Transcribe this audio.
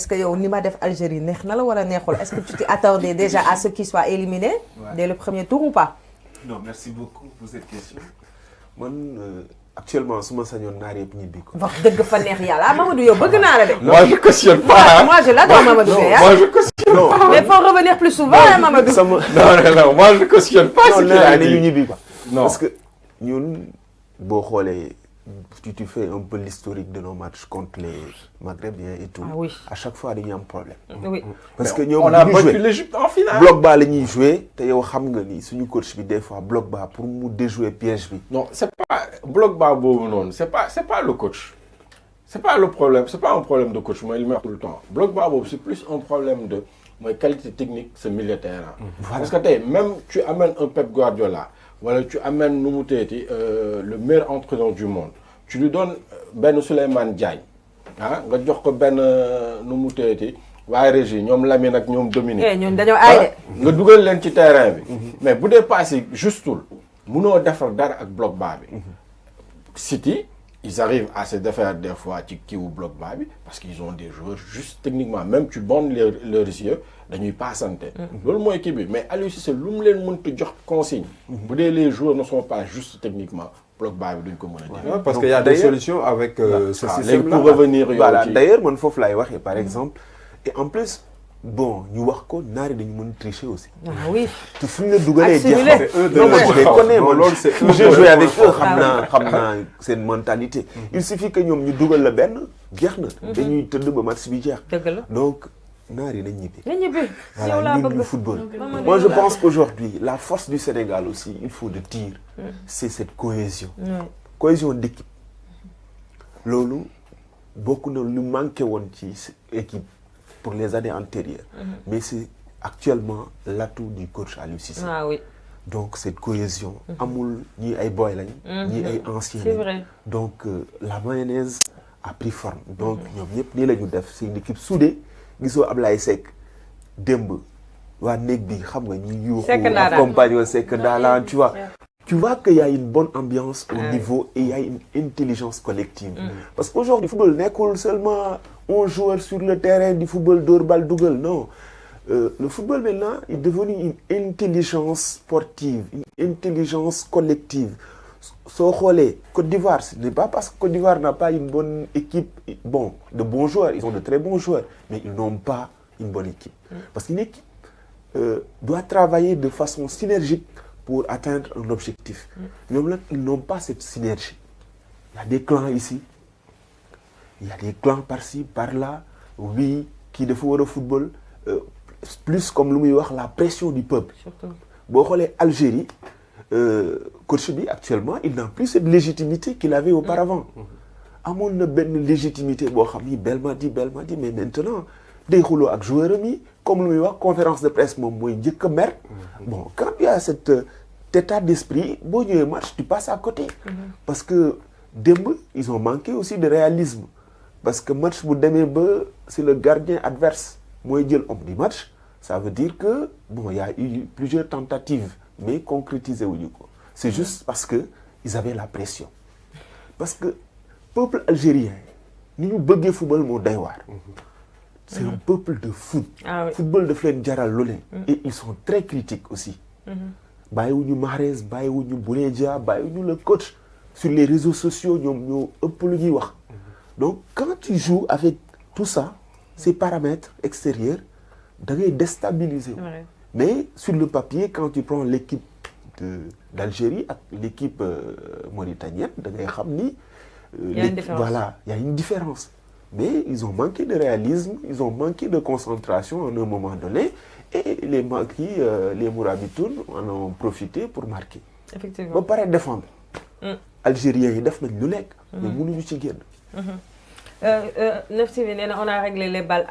est-ce que yow ni ma def Algérie neex na la wala neexul est-ce que tu t'y attendais déjà à ce qu'ils soient éliminés dès le premier tour ou pas? Non, merci beaucoup pour cette question. Man actuellement su ma sañoon naar yëpp ñibbi ko. wax dëgg fa neex yàlla Mamadou yow bëgg naa la de. Moi je cautionne pas. moi je l'adore Mamadou Gueye. Moi je cautionne pas. mais faut revenir plus souvent hein Mamadou. Non, moi je cautionne pas ce qu'il a dit. ñu ñibbi quoi. Non. Parce que ñun boo xoolee tu fais un peu l'historique de nos matchs contre les Maghrébiens et tout. Ah oui. À chaque fois dañuy am problème. oui. Parce que on ñoom a bu ñu battu joué l'Égypte en finale. bloc bas la ñuy joué te yow xam nga ni suñu coach bi des fois bloc bas pour mu déjouer piège bi. Non, c'est pas bloc bas boobu noonu, c'est pas le coach. C'est pas le problème, c'est pas un problème de coach, moi il meurt tout le temps. Bloc bas boobu c'est plus un problème de qualité technique ce milieu de terrain. Voilà. Parce que tey même tu amènes un Pep Guardiola wala tu amènes nu mu teeti le meilleur entraîneur du monde. Tu lui donnes benn Souleymane Diagne ah nga jox ko benn nu mu teeti waaye régie ñoom Lamine ak ñoom Dominique. ñun dañoo aay de. nga dugal leen ci terrain bi. mais bu dee passé justul munoo defar dara ak bloc bas bi. City ils arrivent à se défaire des fois ci kiiwu bloc bas bi parce qu'ils ont des joueurs juste techniquement même tu bandes leurs yeux dañuy passante. loolu mooy kii bi mais Aliou Cissé lu mu leen mënta jox consigne. bu dee les joueurs ne sont pas justes techniquement. bloc bas bi duñ ko mën a def. parce qu'il y a des solutions avec ce système là. pour revenir voilà d'ailleurs man foofu laay waxee par exemple et en plus bon ñu wax ko naari dañu mën tricher aussi. ah oui. te fu ñu la dugalee jeex na. je les connais man loolu c'est j'ai joué avec eux xam naa seen mentalité. il suffit que ñoom ñu dugal la benn jeex na. dañuy tëdd ba match bi jeex. dëgg la donc naari nañ ñibbi. nañ ñibbi. voilà ñun ñu football. moi je pense qu'aujourd'hui la force du Sénégal aussi il faut de tir. c'est cette cohésion. cohésion d'équipe. loolu bokk na lu manqué woon ci équipe pour les années antérieures. mais c'est actuellement l'atout du coach Aliou Cissé. ah oui. donc cette cohésion. amul ñii ay boy lañ. ñii ay anciens c'est lañ. vrai. donc la mayonnaise a pris forme. donc ñoom ñëpp nii la ñu def c'est une équipe soudée. gisoo Ablaye Seck démb waa néeg bi xam nga ñu yuuxu accompagner Seck Ndala tu vois. Tu vois qu'il y a une bonne ambiance au niveau et il y a une intelligence collective. Parce qu'aujourd'hui, le football n'est pas seulement un joueur sur le terrain du football d'or bal dougal, non. Le football maintenant est devenu une intelligence sportive, une intelligence collective. Côte d'Ivoire, ce n'est pas parce que Côte d'Ivoire n'a pas une bonne équipe, bon, de bons joueurs, ils ont de très bons joueurs, mais ils n'ont pas une bonne équipe. Parce qu'une équipe doit travailler de façon synergique pour atteindre un objectif. Ils n'ont pas cette synergie. Il y a des clans ici, il y a des clans par-ci, par-là, oui, qui défendent le football, plus comme le mieux la pression du peuple. Bon, l'Algérie, coach bi actuellement, il n'a plus cette légitimité qu'il avait auparavant. Amoon na benn légitimité boo xam ni Belmadi mais maintenant day xuloo ak joueur ami comme lu muy wax conférence de presse moom mooy njëkk a mer. Bon quand il y a cet état d'esprit boo ñëwee match tu passes à côté. Parce que démb ils ont manqué aussi de réalisme parce que match bu demee ba c'est le gardien adverse mooy jël homme du match ça veut dire que bon il y a eu plusieurs tentatives mais concrétisé wuñu ko. C'est juste parce que ils avaient la pression. Parce que peuple algérien ni ñu bëggee football moo doy waar. C'est un peuple de foot. Ah oui. Football daf leen jaral lu leen. Et ils sont très critiques aussi. bàyyiwuñu Mahrez bàyyiwuñu Boulaye Dia bàyyiwuñu le coach sur les réseaux sociaux ñoom ñoo ëpp lu ñuy wax. Donc quand tu joues avec tout ça ces paramètres extérieurs da ngay déstabiliser. Ouais. Mais sur le papier quand tu prends l'équipe d'Algérie ak l'équipe mauritanienne da ngay xam ni. Voilà, il y a une différence. Mais ils ont manqué de réalisme, ils ont manqué de concentration à un moment donné et les Mourabitoun en ont profité pour marquer. Effectivement. Ba pare défendre. Algériens yi def nañ lu nekk. mais mënuñu ci génn. 9TV nee na on a réglé les balles